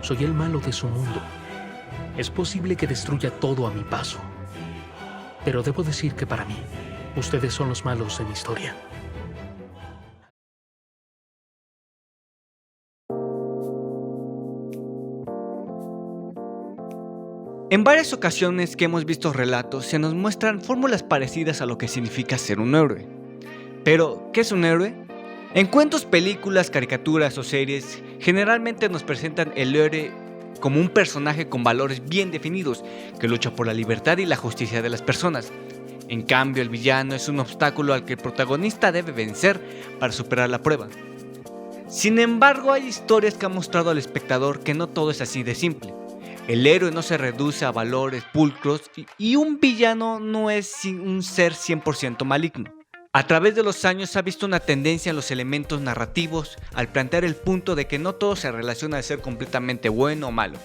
Soy el malo de su mundo. Es posible que destruya todo a mi paso. Pero debo decir que para mí, ustedes son los malos de mi historia. En varias ocasiones que hemos visto relatos se nos muestran fórmulas parecidas a lo que significa ser un héroe. Pero, ¿qué es un héroe? En cuentos, películas, caricaturas o series, generalmente nos presentan el héroe como un personaje con valores bien definidos, que lucha por la libertad y la justicia de las personas. En cambio, el villano es un obstáculo al que el protagonista debe vencer para superar la prueba. Sin embargo, hay historias que han mostrado al espectador que no todo es así de simple. El héroe no se reduce a valores pulcros y un villano no es un ser 100% maligno. A través de los años se ha visto una tendencia en los elementos narrativos al plantear el punto de que no todo se relaciona a ser completamente bueno o malo,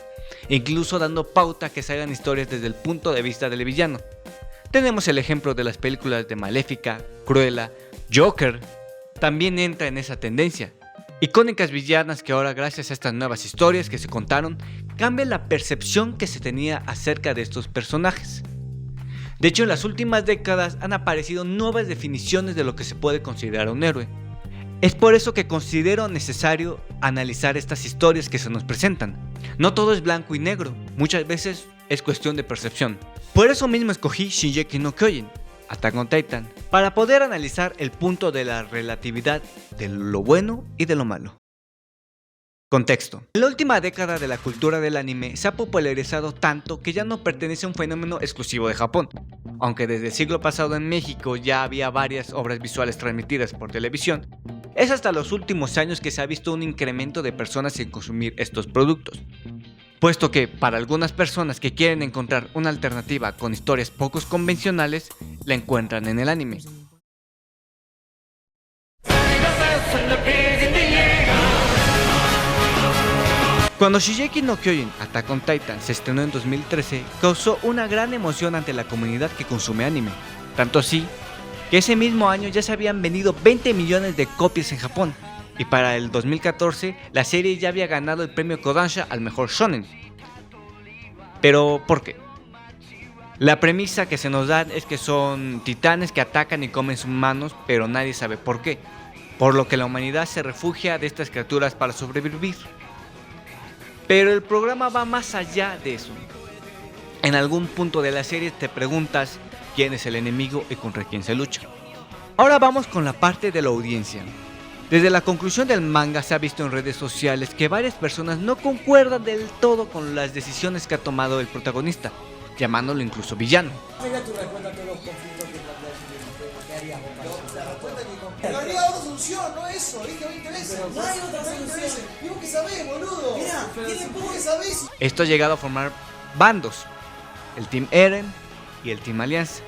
incluso dando pauta a que se hagan historias desde el punto de vista del villano. Tenemos el ejemplo de las películas de Maléfica, Cruella, Joker, también entra en esa tendencia. Icónicas villanas que ahora, gracias a estas nuevas historias que se contaron, cambian la percepción que se tenía acerca de estos personajes. De hecho, en las últimas décadas han aparecido nuevas definiciones de lo que se puede considerar un héroe. Es por eso que considero necesario analizar estas historias que se nos presentan. No todo es blanco y negro, muchas veces es cuestión de percepción. Por eso mismo escogí Shingeki no Kyojin, Attack on Titan, para poder analizar el punto de la relatividad de lo bueno y de lo malo. Contexto. En la última década de la cultura del anime se ha popularizado tanto que ya no pertenece a un fenómeno exclusivo de Japón. Aunque desde el siglo pasado en México ya había varias obras visuales transmitidas por televisión, es hasta los últimos años que se ha visto un incremento de personas en consumir estos productos. Puesto que para algunas personas que quieren encontrar una alternativa con historias poco convencionales, la encuentran en el anime. Cuando Shingeki no Kyojin, Attack on Titan, se estrenó en 2013, causó una gran emoción ante la comunidad que consume anime. Tanto así, que ese mismo año ya se habían vendido 20 millones de copias en Japón, y para el 2014 la serie ya había ganado el premio Kodansha al mejor shonen. Pero, ¿por qué? La premisa que se nos da es que son titanes que atacan y comen humanos, pero nadie sabe por qué, por lo que la humanidad se refugia de estas criaturas para sobrevivir. Pero el programa va más allá de eso. En algún punto de la serie te preguntas quién es el enemigo y contra quién se lucha. Ahora vamos con la parte de la audiencia. Desde la conclusión del manga se ha visto en redes sociales que varias personas no concuerdan del todo con las decisiones que ha tomado el protagonista, llamándolo incluso villano. Pero habría otra solución, no eso, ¿viste? No me interesa. No hay otra solución. ¿Y vos qué sabés, boludo? Mirá, ¿vos qué sabés? Esto ha llegado a formar bandos, el Team Eren y el Team Alianza,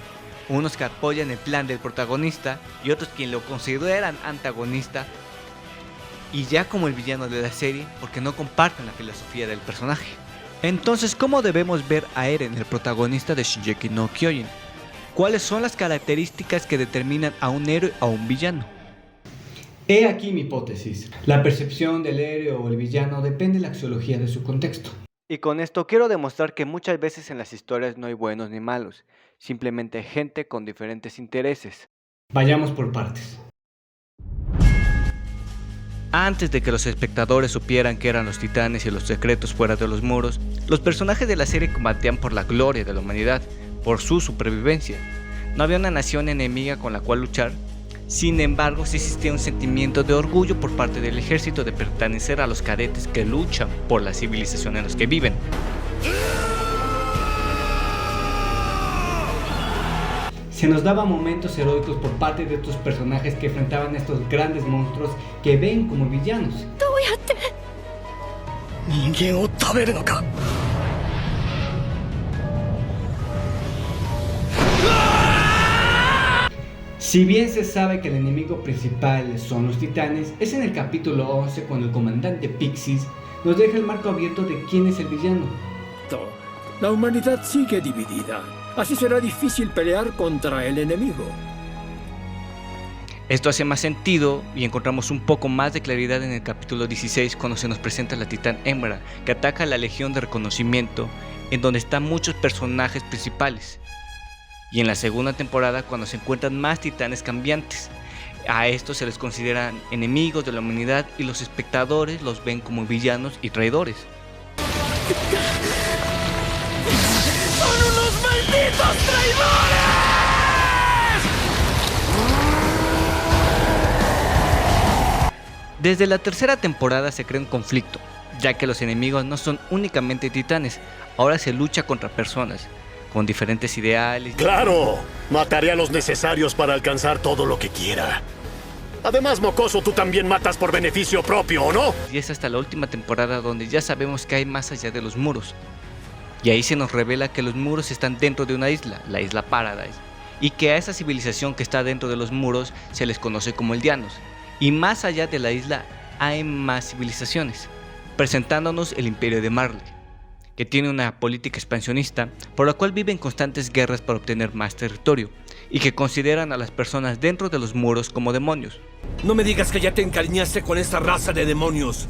unos que apoyan el plan del protagonista y otros quien lo consideran antagonista y ya como el villano de la serie porque no comparten la filosofía del personaje. Entonces, ¿cómo debemos ver a Eren, el protagonista de Shingeki no Kyojin? ¿Cuáles son las características que determinan a un héroe o a un villano? He aquí mi hipótesis. La percepción del héroe o el villano depende de la axiología de su contexto. Y con esto quiero demostrar que muchas veces en las historias no hay buenos ni malos, simplemente hay gente con diferentes intereses. Vayamos por partes. Antes de que los espectadores supieran que eran los titanes y los secretos fuera de los muros, los personajes de la serie combatían por la gloria de la humanidad, por su supervivencia. No había una nación enemiga con la cual luchar. Sin embargo, sí existía un sentimiento de orgullo por parte del ejército de pertenecer a los cadetes que luchan por la civilización en los que viven. Se nos daban momentos heroicos por parte de estos personajes que enfrentaban a estos grandes monstruos que ven como villanos. Si bien se sabe que el enemigo principal son los titanes, es en el capítulo 11 cuando el comandante Pixis nos deja el marco abierto de quién es el villano. La humanidad sigue dividida, así será difícil pelear contra el enemigo. Esto hace más sentido y encontramos un poco más de claridad en el capítulo 16 cuando se nos presenta la titán Hembra, que ataca a la Legión de Reconocimiento, en donde están muchos personajes principales. Y en la segunda temporada cuando se encuentran más titanes cambiantes. A estos se les consideran enemigos de la humanidad y los espectadores los ven como villanos y traidores. ¡Son unos malditos traidores! Desde la tercera temporada se crea un conflicto, ya que los enemigos no son únicamente titanes, ahora se lucha contra personas, con diferentes ideales. ¡Claro! Mataré a los necesarios para alcanzar todo lo que quiera. Además, mocoso, tú también matas por beneficio propio, ¿o no? Y es hasta la última temporada donde ya sabemos que hay más allá de los muros. Y ahí se nos revela que los muros están dentro de una isla, la isla Paradise, y que a esa civilización que está dentro de los muros se les conoce como Eldianos. Y más allá de la isla hay más civilizaciones, presentándonos el Imperio de Marley, que tiene una política expansionista por la cual viven constantes guerras para obtener más territorio, y que consideran a las personas dentro de los muros como demonios. No me digas que ya te encariñaste con esta raza de demonios.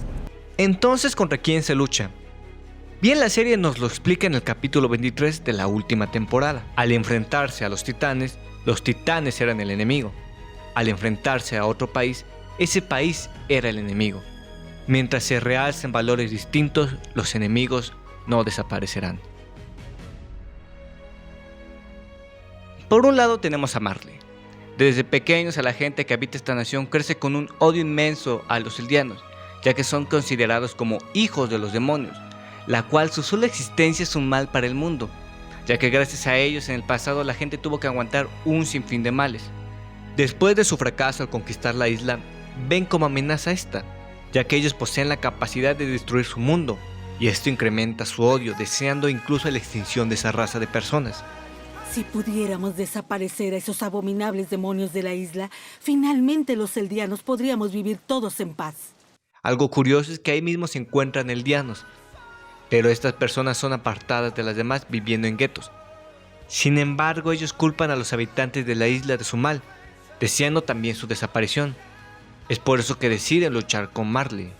Entonces, ¿contra quién se lucha? Bien, la serie nos lo explica en el capítulo 23 de la última temporada. Al enfrentarse a los titanes eran el enemigo. Al enfrentarse a otro país, ese país era el enemigo. Mientras se realcen valores distintos, los enemigos no desaparecerán. Por un lado tenemos a Marley. Desde pequeños a la gente que habita esta nación crece con un odio inmenso a los Eldianos, ya que son considerados como hijos de los demonios, la cual su sola existencia es un mal para el mundo, ya que gracias a ellos en el pasado la gente tuvo que aguantar un sinfín de males. Después de su fracaso al conquistar la isla, ven como amenaza esta, ya que ellos poseen la capacidad de destruir su mundo, y esto incrementa su odio, deseando incluso la extinción de esa raza de personas. Si pudiéramos desaparecer a esos abominables demonios de la isla, finalmente los eldianos podríamos vivir todos en paz. Algo curioso es que ahí mismo se encuentran eldianos, pero estas personas son apartadas de las demás viviendo en guetos. Sin embargo, ellos culpan a los habitantes de la isla de su mal, deseando también su desaparición. Es por eso que deciden luchar con Marley.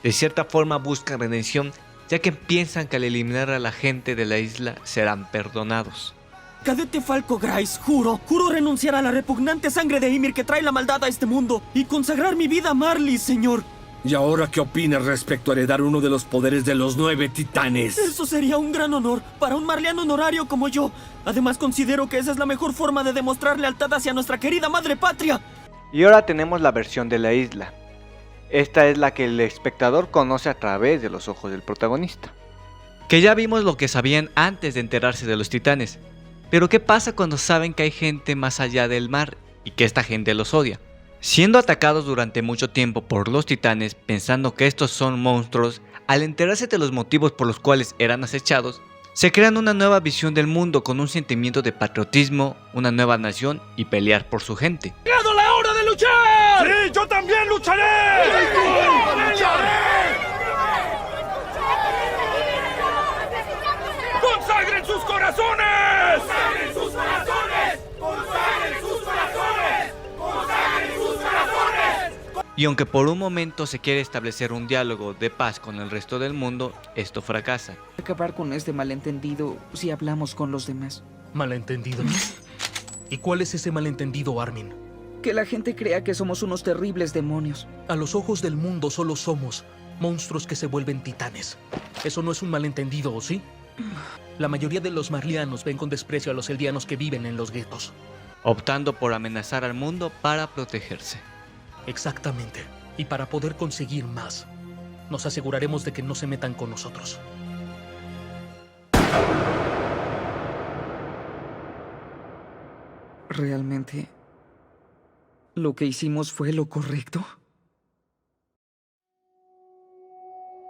De cierta forma buscan redención, ya que piensan que al eliminar a la gente de la isla serán perdonados. Cadete Falco Grice, juro renunciar a la repugnante sangre de Ymir que trae la maldad a este mundo y consagrar mi vida a Marley, señor. ¿Y ahora qué opinas respecto a heredar uno de los poderes de los 9 titanes? Eso sería un gran honor para un marleano honorario como yo. Además, considero que esa es la mejor forma de demostrar lealtad hacia nuestra querida madre patria. Y ahora tenemos la versión de la isla. Esta es la que el espectador conoce a través de los ojos del protagonista. Que ya vimos lo que sabían antes de enterarse de los titanes. Pero ¿qué pasa cuando saben que hay gente más allá del mar y que esta gente los odia? Siendo atacados durante mucho tiempo por los titanes, pensando que estos son monstruos, al enterarse de los motivos por los cuales eran acechados, se crean una nueva visión del mundo con un sentimiento de patriotismo, una nueva nación y pelear por su gente. ¡Llegado la hora de luchar! ¡Sí, yo también lucharé! ¡Consagren sus corazones! ¡Consagren sus corazones! ¡Consagren sus corazones! ¡Consagren sus corazones! Y aunque por un momento se quiere establecer un diálogo de paz con el resto del mundo, esto fracasa. Acabar con este malentendido si hablamos con los demás. ¿Malentendido? ¿Y cuál es ese malentendido, Armin? Que la gente crea que somos unos terribles demonios. A los ojos del mundo solo somos monstruos que se vuelven titanes. Eso no es un malentendido, ¿o sí? La mayoría de los marlianos ven con desprecio a los eldianos que viven en los guetos, Optando por amenazar al mundo para protegerse. exactamente. Y para poder conseguir más, nos aseguraremos de que no se metan con nosotros. ¿Realmente lo que hicimos fue lo correcto?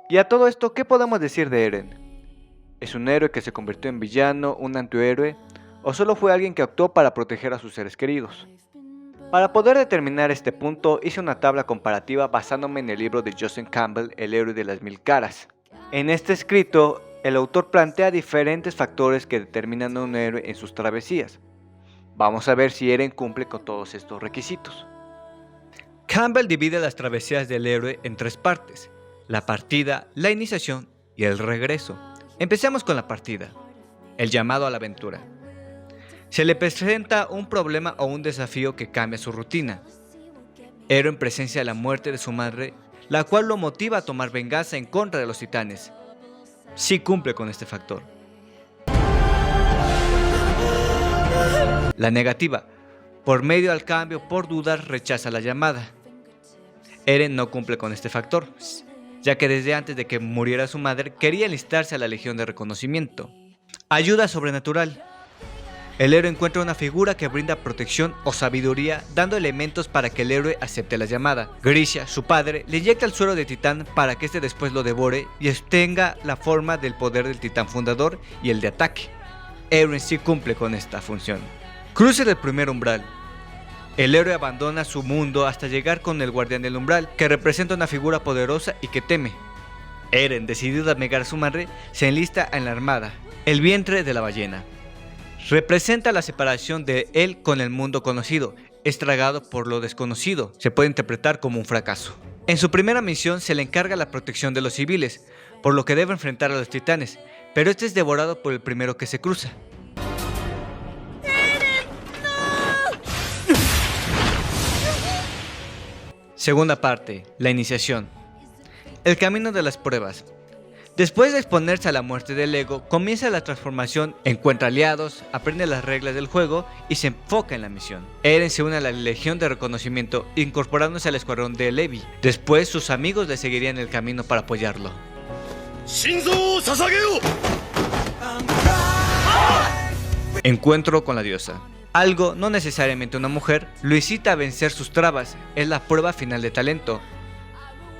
Y a todo esto, ¿qué podemos decir de Eren? ¿Es un héroe que se convirtió en villano, un antihéroe, o solo fue alguien que actuó para proteger a sus seres queridos? Para poder determinar este punto, hice una tabla comparativa basándome en el libro de Joseph Campbell, El héroe de las 1000 caras. En este escrito, el autor plantea diferentes factores que determinan a un héroe en sus travesías. Vamos a ver si Eren cumple con todos estos requisitos. Campbell divide las travesías del héroe en 3 partes: la partida, la iniciación y el regreso. Empecemos con la partida, el llamado a la aventura. Se le presenta un problema o un desafío que cambia su rutina. Eren presencia la muerte de su madre, la cual lo motiva a tomar venganza en contra de los titanes. Sí cumple con este factor. La negativa. Por medio al cambio, por dudar, rechaza la llamada. Eren no cumple con este factor, ya que desde antes de que muriera su madre quería enlistarse a la Legión de Reconocimiento. Ayuda sobrenatural. El héroe encuentra una figura que brinda protección o sabiduría, dando elementos para que el héroe acepte la llamada. Grisha, su padre, le inyecta el suero de titán para que este después lo devore y tenga la forma del poder del titán fundador y el de ataque. Eren sí cumple con esta función. Cruce del primer umbral. El héroe abandona su mundo hasta llegar con el guardián del umbral, que representa una figura poderosa y que teme. Eren, decidido a negar a su madre, se enlista en la armada, el vientre de la ballena. Representa la separación de él con el mundo conocido, estragado por lo desconocido. Se puede interpretar como un fracaso. En su primera misión se le encarga la protección de los civiles, por lo que debe enfrentar a los titanes, pero este es devorado por el primero que se cruza. Segunda parte, la iniciación. El camino de las pruebas. Después de exponerse a la muerte del ego, comienza la transformación, encuentra aliados, aprende las reglas del juego y se enfoca en la misión. Eren se une a la Legión de Reconocimiento, incorporándose al escuadrón de Levi. Después sus amigos le seguirían el camino para apoyarlo. Encuentro con la diosa. Algo, no necesariamente una mujer, lo incita a vencer sus trabas. Es la prueba final de talento.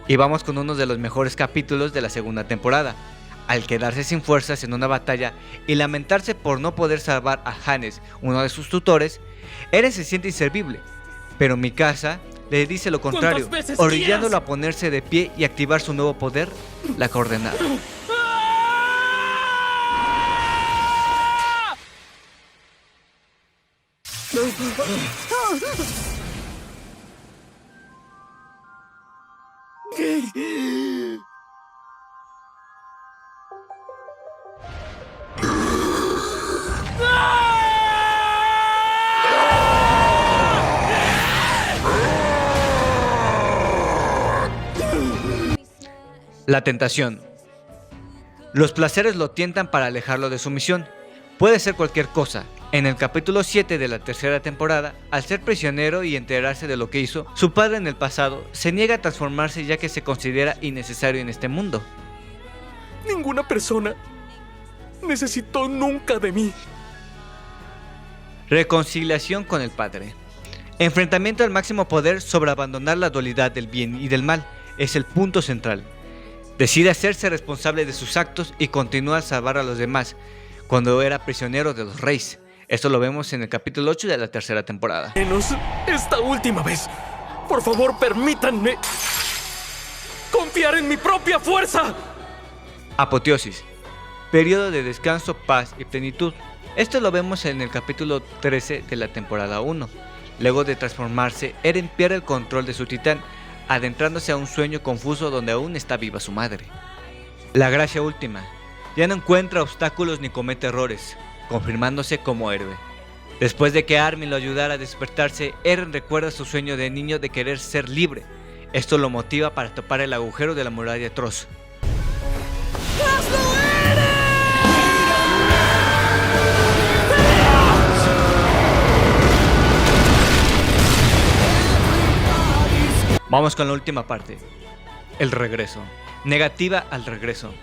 Y vamos con uno de los mejores capítulos de la segunda temporada. Al quedarse sin fuerzas en una batalla y lamentarse por no poder salvar a Hannes, uno de sus tutores, Eren se siente inservible. Pero Mikasa le dice lo contrario, orillándolo a ponerse de pie y activar su nuevo poder, la coordenada. La tentación. Los placeres lo tientan para alejarlo de su misión. Puede ser cualquier cosa. En el capítulo 7 de la tercera temporada, al ser prisionero y enterarse de lo que hizo, su padre en el pasado se niega a transformarse ya que se considera innecesario en este mundo. Ninguna persona necesitó nunca de mí. Reconciliación con el padre. Enfrentamiento al máximo poder sobre abandonar la dualidad del bien y del mal es el punto central. Decide hacerse responsable de sus actos y continúa a salvar a los demás cuando era prisionero de los reyes. Esto lo vemos en el capítulo 8 de la tercera temporada. Menos esta última vez. Por favor, permítanme confiar en mi propia fuerza. Apoteosis. Periodo de descanso, paz y plenitud. Esto lo vemos en el capítulo 13 de la temporada 1. Luego de transformarse, Eren pierde el control de su titán, adentrándose a un sueño confuso donde aún está viva su madre. La gracia última. Ya no encuentra obstáculos ni comete errores, confirmándose como héroe. Después de que Armin lo ayudara a despertarse, Eren recuerda su sueño de niño de querer ser libre. Esto lo motiva para topar el agujero de la muralla atroz. Vamos con la última parte. El regreso. Negativa al regreso.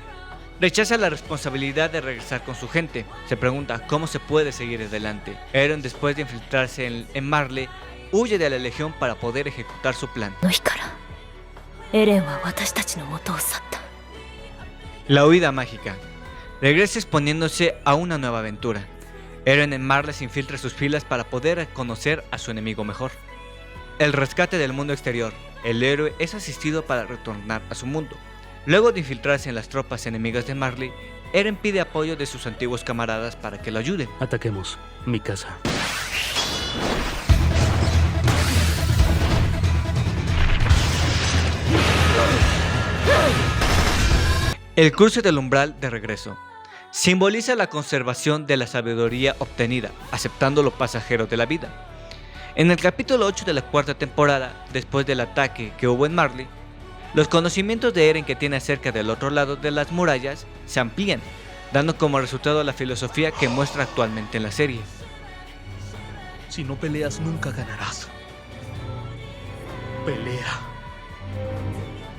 Rechaza la responsabilidad de regresar con su gente. Se pregunta cómo se puede seguir adelante. Eren, después de infiltrarse en Marley, huye de la legión para poder ejecutar su plan. La huida mágica. Regresa exponiéndose a una nueva aventura. Eren en Marley se infiltra sus filas para poder conocer a su enemigo mejor. El rescate del mundo exterior. El héroe es asistido para retornar a su mundo. Luego de infiltrarse en las tropas enemigas de Marley, Eren pide apoyo de sus antiguos camaradas para que lo ayuden. Ataquemos mi casa. El cruce del umbral de regreso simboliza la conservación de la sabiduría obtenida, aceptando lo pasajero de la vida. En el capítulo 8 de la cuarta temporada, después del ataque que hubo en Marley, los conocimientos de Eren que tiene acerca del otro lado de las murallas se amplían, dando como resultado la filosofía que muestra actualmente en la serie. Si no peleas, nunca ganarás. Pelea.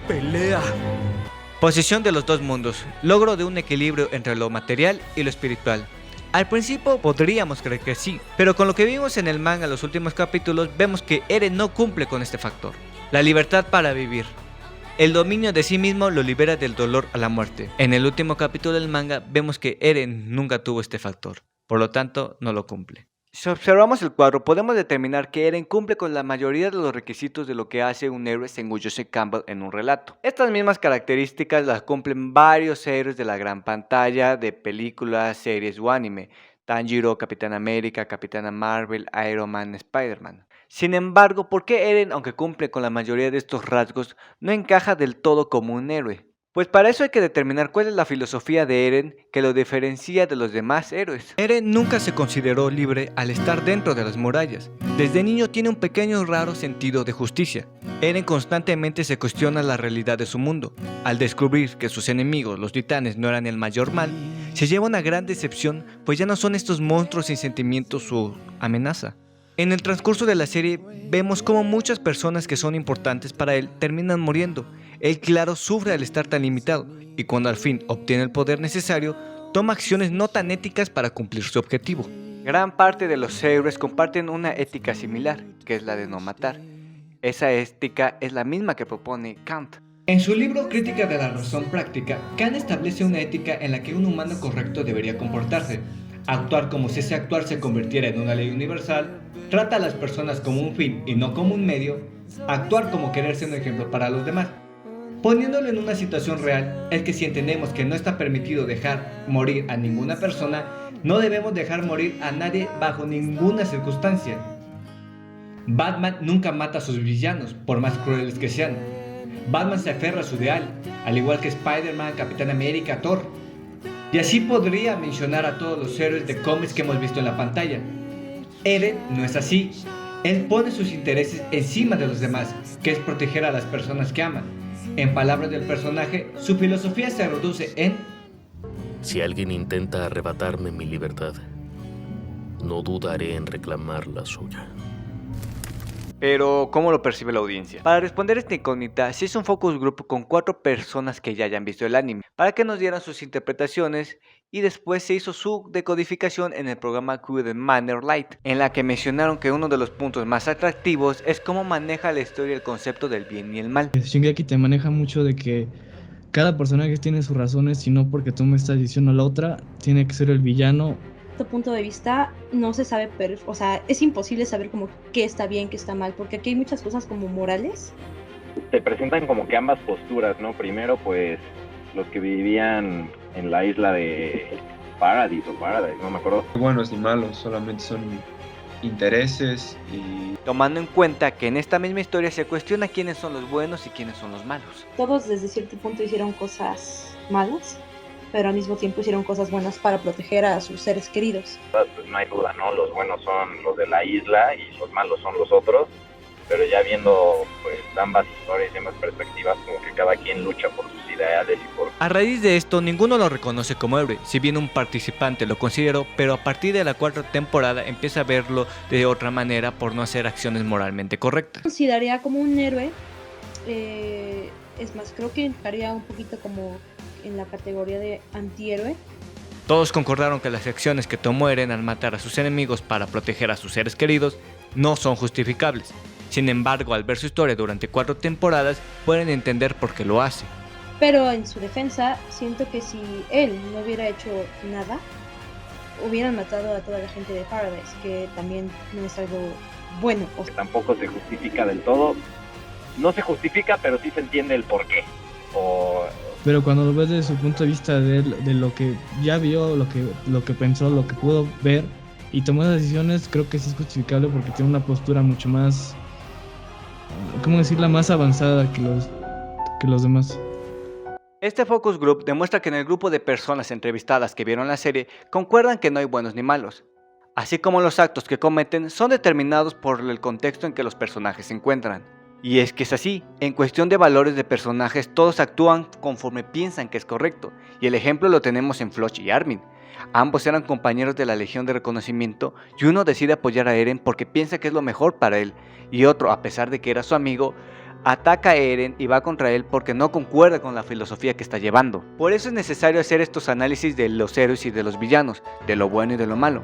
Pelea. Posesión de los dos mundos, logro de un equilibrio entre lo material y lo espiritual. Al principio podríamos creer que sí, pero con lo que vimos en el manga en los últimos capítulos, vemos que Eren no cumple con este factor. La libertad para vivir. El dominio de sí mismo lo libera del dolor a la muerte. En el último capítulo del manga vemos que Eren nunca tuvo este factor, por lo tanto no lo cumple. Si observamos el cuadro, podemos determinar que Eren cumple con la mayoría de los requisitos de lo que hace un héroe según Joseph Campbell en un relato. Estas mismas características las cumplen varios héroes de la gran pantalla de películas, series o anime: Tanjiro, Capitán América, Capitana Marvel, Iron Man, Spider-Man. Sin embargo, ¿por qué Eren, aunque cumple con la mayoría de estos rasgos, no encaja del todo como un héroe? Pues para eso hay que determinar cuál es la filosofía de Eren que lo diferencia de los demás héroes. Eren nunca se consideró libre al estar dentro de las murallas. Desde niño tiene un pequeño raro sentido de justicia. Eren constantemente se cuestiona la realidad de su mundo. Al descubrir que sus enemigos, los titanes, no eran el mayor mal, se lleva una gran decepción, pues ya no son estos monstruos sin sentimientos su amenaza. En el transcurso de la serie vemos cómo muchas personas que son importantes para él terminan muriendo. Él, claro, sufre al estar tan limitado, y cuando al fin obtiene el poder necesario, toma acciones no tan éticas para cumplir su objetivo. Gran parte de los héroes comparten una ética similar, que es la de no matar. Esa ética es la misma que propone Kant. En su libro Crítica de la razón práctica, Kant establece una ética en la que un humano correcto debería comportarse. Actuar como si ese actuar se convirtiera en una ley universal, trata a las personas como un fin y no como un medio, actuar como querer ser un ejemplo para los demás. Poniéndolo en una situación real, es que si entendemos que no está permitido dejar morir a ninguna persona, no debemos dejar morir a nadie bajo ninguna circunstancia. Batman nunca mata a sus villanos, por más crueles que sean. Batman se aferra a su ideal, al igual que Spider-Man, Capitán América, Thor. Y así podría mencionar a todos los héroes de cómics que hemos visto en la pantalla. Eren no es así. Él pone sus intereses encima de los demás, que es proteger a las personas que ama. En palabras del personaje, su filosofía se reduce en: si alguien intenta arrebatarme mi libertad, no dudaré en reclamar la suya. Pero, ¿cómo lo percibe la audiencia? Para responder esta incógnita, se hizo un focus group con 4 personas que ya hayan visto el anime, para que nos dieran sus interpretaciones, y después se hizo su decodificación en el programa Q de Manner Light, en la que mencionaron que uno de los puntos más atractivos es cómo maneja la historia el concepto del bien y el mal. Shingeki te maneja mucho de que cada personaje tiene sus razones, y no porque tome esta decisión o la otra, tiene que ser el villano. Punto de vista no se sabe, o sea, es imposible saber como qué está bien, qué está mal, porque aquí hay muchas cosas como morales. Te presentan como que ambas posturas, ¿no? Primero, pues, los que vivían en la isla de Paradise, no me acuerdo. Buenos ni malos, solamente son intereses y... Tomando en cuenta que en esta misma historia se cuestiona quiénes son los buenos y quiénes son los malos. Todos desde cierto punto hicieron cosas malas, pero al mismo tiempo hicieron cosas buenas para proteger a sus seres queridos. Pues no hay duda, ¿no? Los buenos son los de la isla y los malos son los otros, pero ya viendo pues ambas historias y ambas perspectivas, como que cada quien lucha por sus ideales y por... A raíz de esto, ninguno lo reconoce como héroe, si bien un participante lo consideró, pero a partir de la 4ª temporada empieza a verlo de otra manera por no hacer acciones moralmente correctas. Consideraría como un héroe, es más, creo que entraría un poquito como en la categoría de antihéroe. Todos concordaron que las acciones que tomó Eren al matar a sus enemigos para proteger a sus seres queridos no son justificables. Sin embargo, al ver su historia durante 4 temporadas, pueden entender por qué lo hace. Pero en su defensa, siento que si él no hubiera hecho nada, hubieran matado a toda la gente de Paradise, que también no es algo bueno. Tampoco se justifica del todo. No se justifica, pero sí se entiende el porqué. Pero cuando lo ves desde su punto de vista de lo que ya vio, lo que pensó, lo que pudo ver y tomó esas decisiones, creo que sí es justificable porque tiene una postura mucho más, ¿cómo decirla?, más avanzada que los demás. Este focus group demuestra que en el grupo de personas entrevistadas que vieron la serie concuerdan que no hay buenos ni malos, así como los actos que cometen son determinados por el contexto en que los personajes se encuentran. Y es que es así, en cuestión de valores de personajes todos actúan conforme piensan que es correcto, y el ejemplo lo tenemos en Floch y Armin. Ambos eran compañeros de la Legión de Reconocimiento y uno decide apoyar a Eren porque piensa que es lo mejor para él, y otro, a pesar de que era su amigo, ataca a Eren y va contra él porque no concuerda con la filosofía que está llevando. Por eso es necesario hacer estos análisis de los héroes y de los villanos, de lo bueno y de lo malo.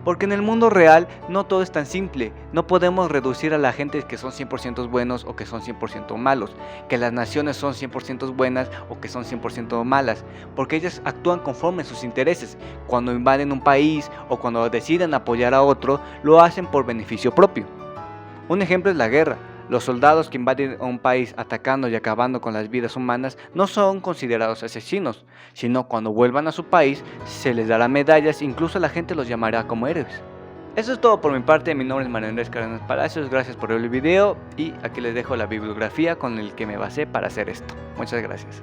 Porque en el mundo real no todo es tan simple, no podemos reducir a la gente que son 100% buenos o que son 100% malos, que las naciones son 100% buenas o que son 100% malas, porque ellas actúan conforme a sus intereses. Cuando invaden un país o cuando deciden apoyar a otro, lo hacen por beneficio propio. Un ejemplo es la guerra. Los soldados que invaden un país atacando y acabando con las vidas humanas no son considerados asesinos, sino cuando vuelvan a su país se les dará medallas, incluso la gente los llamará como héroes. Eso es todo por mi parte, mi nombre es Mario Andrés Cárdenas Palacios, gracias por ver el video y aquí les dejo la bibliografía con el que me basé para hacer esto. Muchas gracias.